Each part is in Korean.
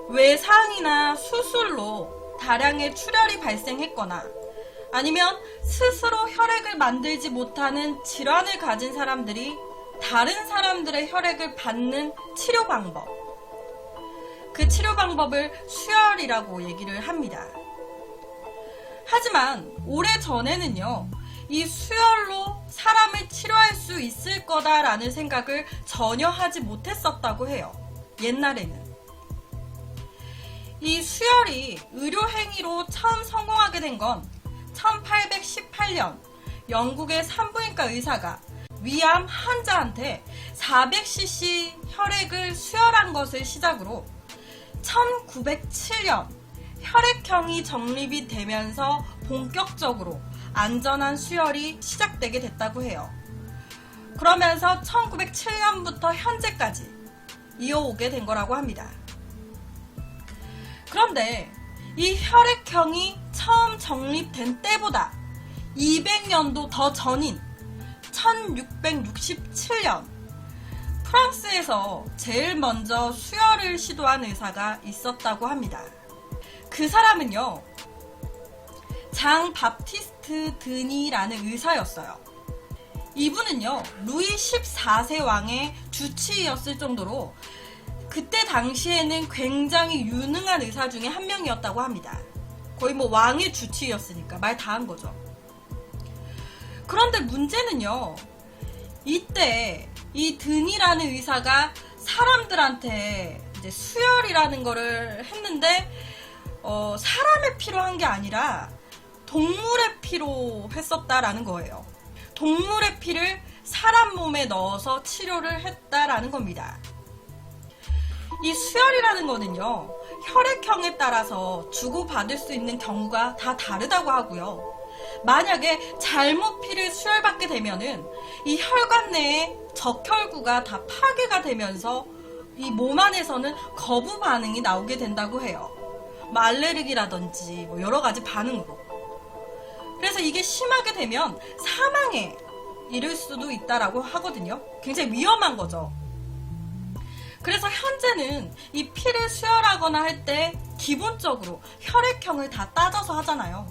외상이나 수술로 다량의 출혈이 발생했거나 아니면 스스로 혈액을 만들지 못하는 질환을 가진 사람들이 다른 사람들의 혈액을 받는 치료 방법, 그 치료 방법을 수혈이라고 얘기를 합니다. 하지만 오래전에는요, 이 수혈로 사람을 치료할 수 있을 거다라는 생각을 전혀 하지 못했었다고 해요. 옛날에는. 이 수혈이 의료행위로 처음 성공하게 된 건 1818년 영국의 산부인과 의사가 위암 환자한테 400cc 혈액을 수혈한 것을 시작으로 1907년 혈액형이 정립이 되면서 본격적으로 안전한 수혈이 시작되게 됐다고 해요. 그러면서 1907년부터 현재까지 이어오게 된 거라고 합니다. 그런데 이 혈액형이 처음 정립된 때보다 200년도 더 전인 1667년 프랑스에서 제일 먼저 수혈을 시도한 의사가 있었다고 합니다. 그 사람은요, 장 바티스트 드니라는 의사였어요. 이분은요, 루이 14세 왕의 주치의였을 정도로 그때 당시에는 굉장히 유능한 의사 중에 한 명이었다고 합니다. 거의 뭐 왕의 주치의였으니까 말 다 한 거죠. 그런데 문제는요, 이때 이 드니라는 의사가 사람들한테 이제 수혈이라는 거를 했는데 사람의 피로 한 게 아니라 동물의 피로 했었다라는 거예요. 동물의 피를 사람 몸에 넣어서 치료를 했다라는 겁니다. 이 수혈이라는 거는요, 혈액형에 따라서 주고받을 수 있는 경우가 다 다르다고 하고요. 만약에 잘못 피를 수혈받게 되면은 이 혈관 내에 적혈구가 다 파괴가 되면서 이 몸 안에서는 거부 반응이 나오게 된다고 해요. 뭐 알레르기라든지 뭐 여러 가지 반응으로. 그래서 이게 심하게 되면 사망에 이를 수도 있다라고 하거든요. 굉장히 위험한 거죠. 그래서 현재는 이 피를 수혈하거나 할 때 기본적으로 혈액형을 다 따져서 하잖아요.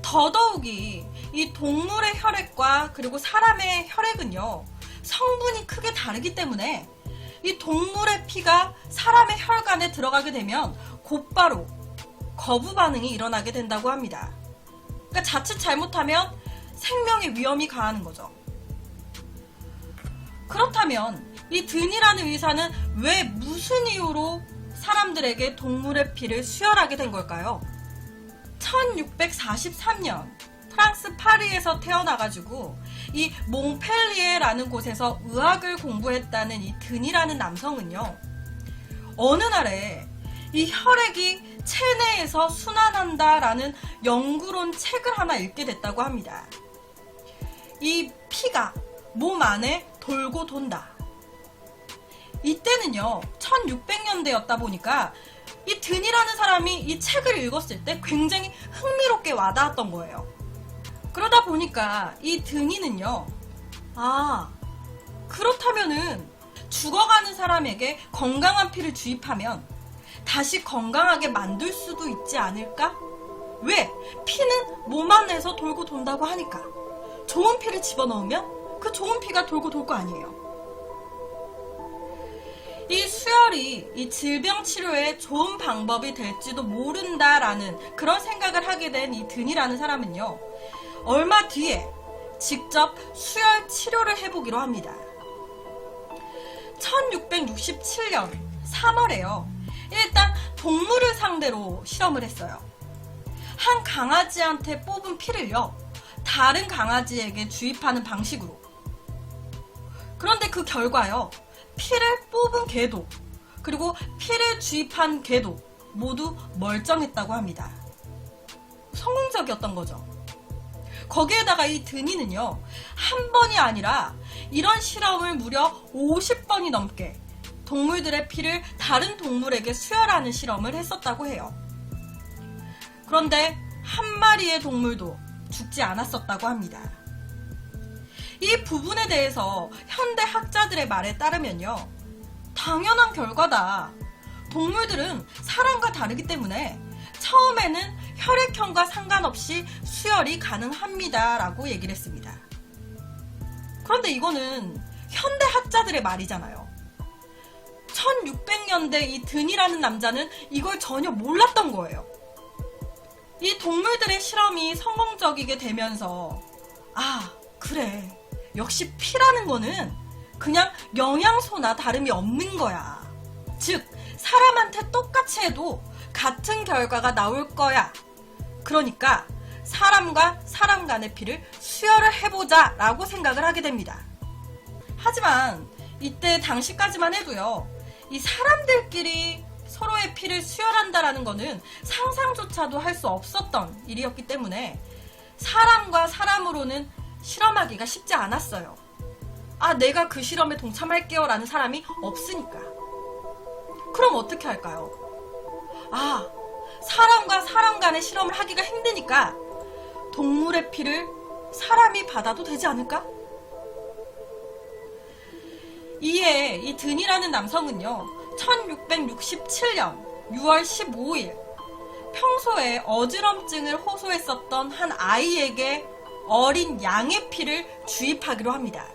더더욱이 이 동물의 혈액과 그리고 사람의 혈액은요, 성분이 크게 다르기 때문에 이 동물의 피가 사람의 혈관에 들어가게 되면 곧바로 거부 반응이 일어나게 된다고 합니다. 그러니까 자칫 잘못하면 생명의 위험이 가하는 거죠. 그렇다면 이 드니라는 의사는 왜 무슨 이유로 사람들에게 동물의 피를 수혈하게 된 걸까요? 1643년 프랑스 파리에서 태어나가지고 이 몽펠리에라는 곳에서 의학을 공부했다는 이 드니라는 남성은요, 어느 날에 이 혈액이 체내에서 순환한다라는 연구론 책을 하나 읽게 됐다고 합니다. 이 피가 몸 안에 돌고 돈다. 이때는요, 1600년대였다 보니까 이 드니라는 사람이 이 책을 읽었을 때 굉장히 흥미롭게 와닿았던 거예요. 그러다 보니까 이 드니는요, 그렇다면은 죽어가는 사람에게 건강한 피를 주입하면 다시 건강하게 만들 수도 있지 않을까? 왜? 피는 몸 안에서 돌고 돈다고 하니까 좋은 피를 집어넣으면 그 좋은 피가 돌고 돌 거 아니에요. 이 수혈이 이 질병 치료에 좋은 방법이 될지도 모른다라는 그런 생각을 하게 된 이 드니라는 사람은요, 얼마 뒤에 직접 수혈 치료를 해보기로 합니다. 1667년 3월에요. 일단 동물을 상대로 실험을 했어요. 한 강아지한테 뽑은 피를요, 다른 강아지에게 주입하는 방식으로. 그런데 그 결과요, 피를 뽑은 개도 그리고 피를 주입한 개도 모두 멀쩡했다고 합니다. 성공적이었던 거죠. 거기에다가 이 드니는요, 한 번이 아니라 이런 실험을 무려 50번이 넘게 동물들의 피를 다른 동물에게 수혈하는 실험을 했었다고 해요. 그런데 한 마리의 동물도 죽지 않았었다고 합니다. 이 부분에 대해서 현대 학자들의 말에 따르면요, 당연한 결과다. 동물들은 사람과 다르기 때문에 처음에는 혈액형과 상관없이 수혈이 가능합니다 라고 얘기를 했습니다. 그런데 이거는 현대 학자들의 말이잖아요. 1600년대 이 든이라는 남자는 이걸 전혀 몰랐던 거예요. 이 동물들의 실험이 성공적이게 되면서 아, 그래. 역시 피라는 거는 그냥 영양소나 다름이 없는 거야. 즉, 사람한테 똑같이 해도 같은 결과가 나올 거야. 그러니까 사람과 사람 간의 피를 수혈을 해보자 라고 생각을 하게 됩니다. 하지만 이때 당시까지만 해도요, 이 사람들끼리 서로의 피를 수혈한다라는 거는 상상조차도 할 수 없었던 일이었기 때문에 사람과 사람으로는 실험하기가 쉽지 않았어요. 아, 내가 그 실험에 동참할게요 라는 사람이 없으니까. 그럼 어떻게 할까요? 아, 사람과 사람 간의 실험을 하기가 힘드니까 동물의 피를 사람이 받아도 되지 않을까? 이에 이 든이라는 남성은요, 1667년 6월 15일 평소에 어지럼증을 호소했었던 한 아이에게 어린 양의 피를 주입하기로 합니다.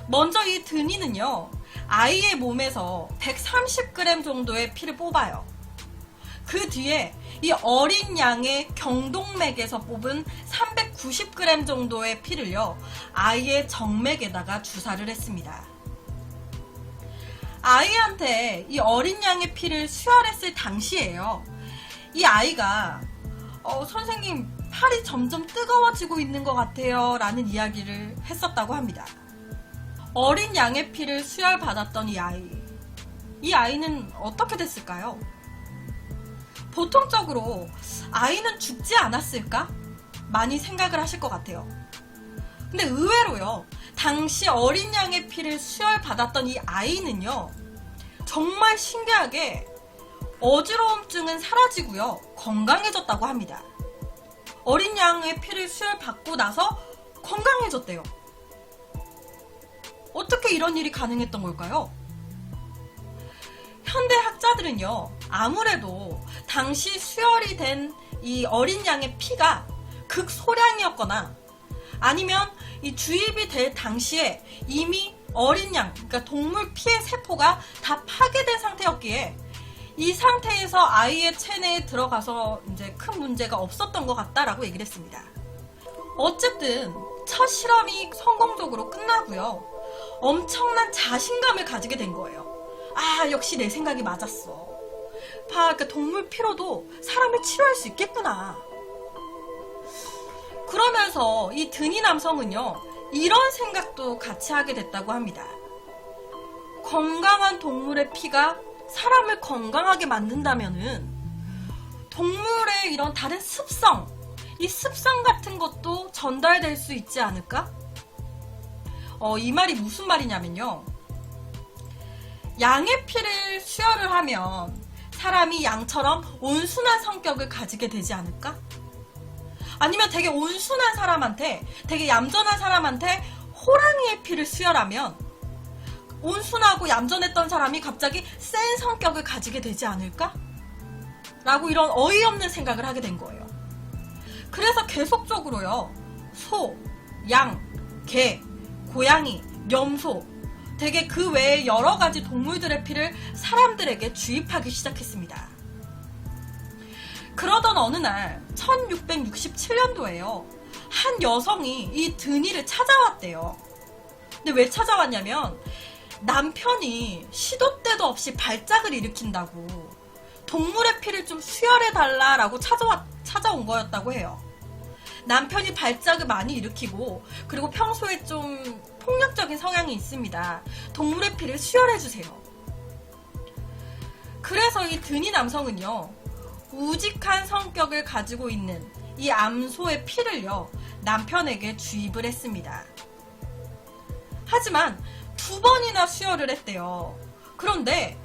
먼저 이 든이는요, 아이의 몸에서 130g 정도의 피를 뽑아요. 그 뒤에 이 어린 양의 경동맥에서 뽑은 390g 정도의 피를요, 아이의 정맥에다가 주사를 했습니다. 아이한테 이 어린 양의 피를 수혈했을 당시에요, 이 아이가 선생님, 팔이 점점 뜨거워지고 있는 것 같아요 라는 이야기를 했었다고 합니다. 어린 양의 피를 수혈받았던 이 아이는 어떻게 됐을까요? 보통적으로 아이는 죽지 않았을까? 많이 생각을 하실 것 같아요. 근데 의외로요, 당시 어린 양의 피를 수혈받았던 이 아이는요, 정말 신기하게 어지러움증은 사라지고요, 건강해졌다고 합니다. 어린 양의 피를 수혈받고 나서 건강해졌대요. 어떻게 이런 일이 가능했던 걸까요? 현대 학자들은요, 아무래도 당시 수혈이 된 이 어린 양의 피가 극소량이었거나 아니면 이 주입이 될 당시에 이미 어린 양, 그러니까 동물 피의 세포가 다 파괴된 상태였기에 이 상태에서 아이의 체내에 들어가서 이제 큰 문제가 없었던 것 같다라고 얘기를 했습니다. 어쨌든 첫 실험이 성공적으로 끝나고요, 엄청난 자신감을 가지게 된 거예요. 아, 역시 내 생각이 맞았어. 그러니까 동물 피로도 사람을 치료할 수 있겠구나. 그러면서 이 든이 남성은요, 이런 생각도 같이 하게 됐다고 합니다. 건강한 동물의 피가 사람을 건강하게 만든다면은 동물의 이런 다른 습성, 이 습성 같은 것도 전달될 수 있지 않을까? 이 말이 무슨 말이냐면요, 양의 피를 수혈을 하면 사람이 양처럼 온순한 성격을 가지게 되지 않을까? 아니면 되게 온순한 사람한테, 되게 얌전한 사람한테 호랑이의 피를 수혈하면 온순하고 얌전했던 사람이 갑자기 센 성격을 가지게 되지 않을까? 라고 이런 어이없는 생각을 하게 된 거예요. 그래서 계속적으로요, 소, 양, 개, 고양이, 염소, 되게 그 외에 여러 가지 동물들의 피를 사람들에게 주입하기 시작했습니다. 그러던 어느 날 1667년도에요. 한 여성이 이 든이를 찾아왔대요. 근데 왜 찾아왔냐면 남편이 시도 때도 없이 발작을 일으킨다고 동물의 피를 좀 수혈해달라라고 찾아온 거였다고 해요. 남편이 발작을 많이 일으키고 그리고 평소에 좀 폭력적인 성향이 있습니다. 동물의 피를 수혈해주세요. 그래서 이 든이 남성은요, 우직한 성격을 가지고 있는 이 암소의 피를요, 남편에게 주입을 했습니다. 하지만 2번이나 수혈을 했대요. 그런데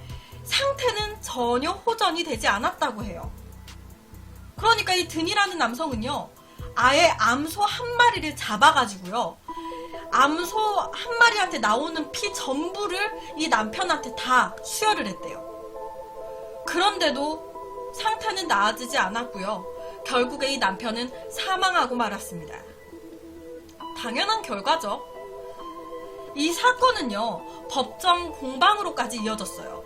상태는 전혀 호전이 되지 않았다고 해요. 그러니까 이 든이라는 남성은요, 아예 암소 한 마리를 잡아가지고요, 암소 한 마리한테 나오는 피 전부를 이 남편한테 다 수혈을 했대요. 그런데도 상태는 나아지지 않았고요. 결국에 이 남편은 사망하고 말았습니다. 당연한 결과죠. 이 사건은요, 법정 공방으로까지 이어졌어요.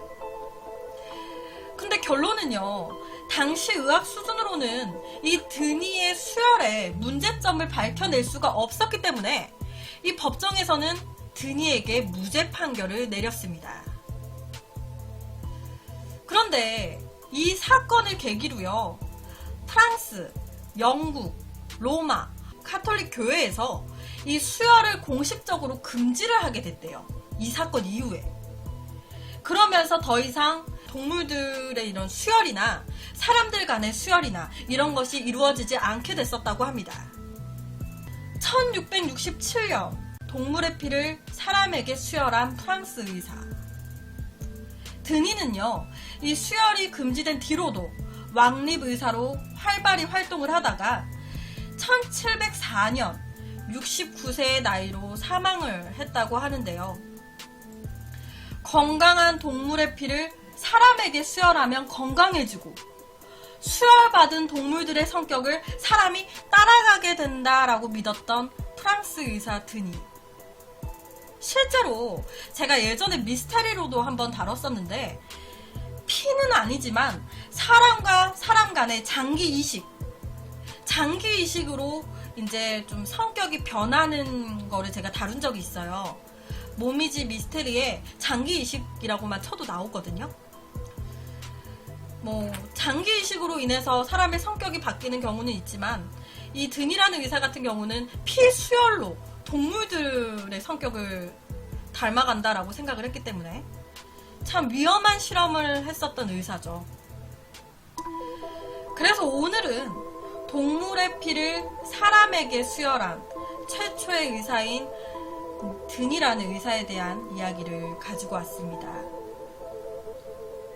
근데 결론은요, 당시 의학 수준으로는 이 드니의 수혈의 문제점을 밝혀낼 수가 없었기 때문에 이 법정에서는 드니에게 무죄 판결을 내렸습니다. 그런데 이 사건을 계기로요, 프랑스, 영국, 로마, 카톨릭 교회에서 이 수혈을 공식적으로 금지를 하게 됐대요. 이 사건 이후에. 그러면서 더 이상 동물들의 이런 수혈이나 사람들 간의 수혈이나 이런 것이 이루어지지 않게 됐었다고 합니다. 1667년 동물의 피를 사람에게 수혈한 프랑스 의사. 드니는요, 이 수혈이 금지된 뒤로도 왕립 의사로 활발히 활동을 하다가 1704년 69세의 나이로 사망을 했다고 하는데요. 건강한 동물의 피를 사람에게 수혈하면 건강해지고 수혈받은 동물들의 성격을 사람이 따라가게 된다라고 믿었던 프랑스 의사 드니. 실제로 제가 예전에 미스테리로도 한번 다뤘었는데, 피는 아니지만 사람과 사람 간의 장기 이식으로 이제 좀 성격이 변하는 거를 제가 다룬 적이 있어요. 모미지 미스테리에 장기 이식이라고만 쳐도 나오거든요. 장기 이식으로 인해서 사람의 성격이 바뀌는 경우는 있지만, 이 드니라는 의사 같은 경우는 피 수혈로 동물들의 성격을 닮아간다라고 생각을 했기 때문에 참 위험한 실험을 했었던 의사죠. 그래서 오늘은 동물의 피를 사람에게 수혈한 최초의 의사인 드니라는 의사에 대한 이야기를 가지고 왔습니다.